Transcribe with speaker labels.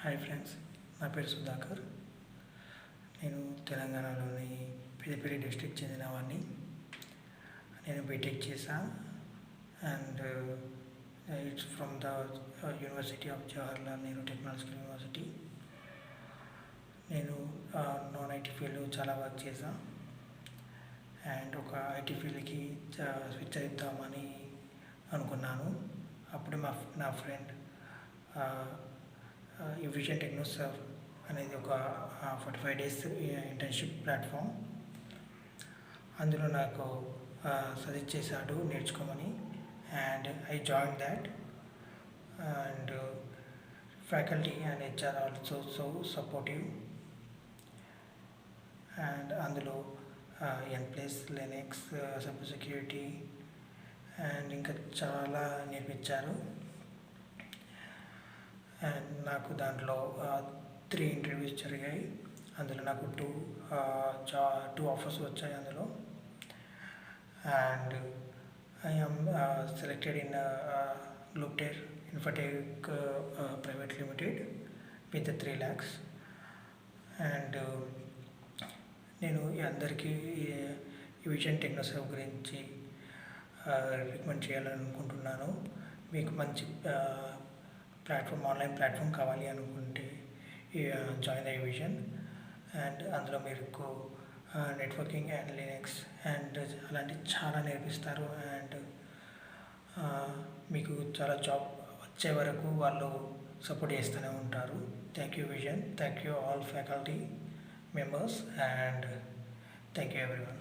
Speaker 1: Hi friends, నా పేరు సుధాకర్. నేను తెలంగాణలోని పెద్దపల్లి డిస్ట్రిక్ట్ చెందిన వాడిని. నేను బీటెక్ చేశాను and it's from the university of Jawaharlal Nehru technological university. నేను నాన్ ఐటీ ఫీల్డ్ చాలా వర్క్ చేశాను అండ్ ఒక ఐటీ ఫీల్డ్కి స్విచ్ అవుతామని అనుకున్నాను. అప్పుడు నా ఫ్రెండ్ ఈ విజన్ టెక్నోసర్వ్ అనేది ఒక 45 days ఇంటర్న్షిప్ ప్లాట్ఫామ్. అందులో నాకు సజెస్ట్ చేశాడు నేర్చుకోమని and I join that. And faculty and HR also so supportive. And అందులో N plus, Linux, cyber security and ఇంకా చాలా నేర్పించారు. అండ్ నాకు దాంట్లో 3 ఇంటర్వ్యూస్ జరిగాయి. అందులో నాకు 2 ఆఫర్స్ వచ్చాయి అందులో. And I am selected in Globatech Infotech private limited with 3 lakhs. And నేను అందరికీ ఈ విజన్ టెక్నోసర్వ్ గురించి రికమెండ్ చేయాలనుకుంటున్నాను. మీకు మంచి ఆన్లైన్ ప్లాట్ఫామ్ కావాలి అనుకుంటే జాయిన్ ద విజన్. అండ్ అందులో మీకు నెట్వర్కింగ్ అండ్ లినక్స్ అండ్ అలాంటి చాలా నేర్పిస్తారు. అండ్ మీకు చాలా జాబ్ వచ్చే వరకు వాళ్ళు సపోర్ట్ చేస్తూనే ఉంటారు. Thank you vision, thank you all faculty members, and thank you everyone.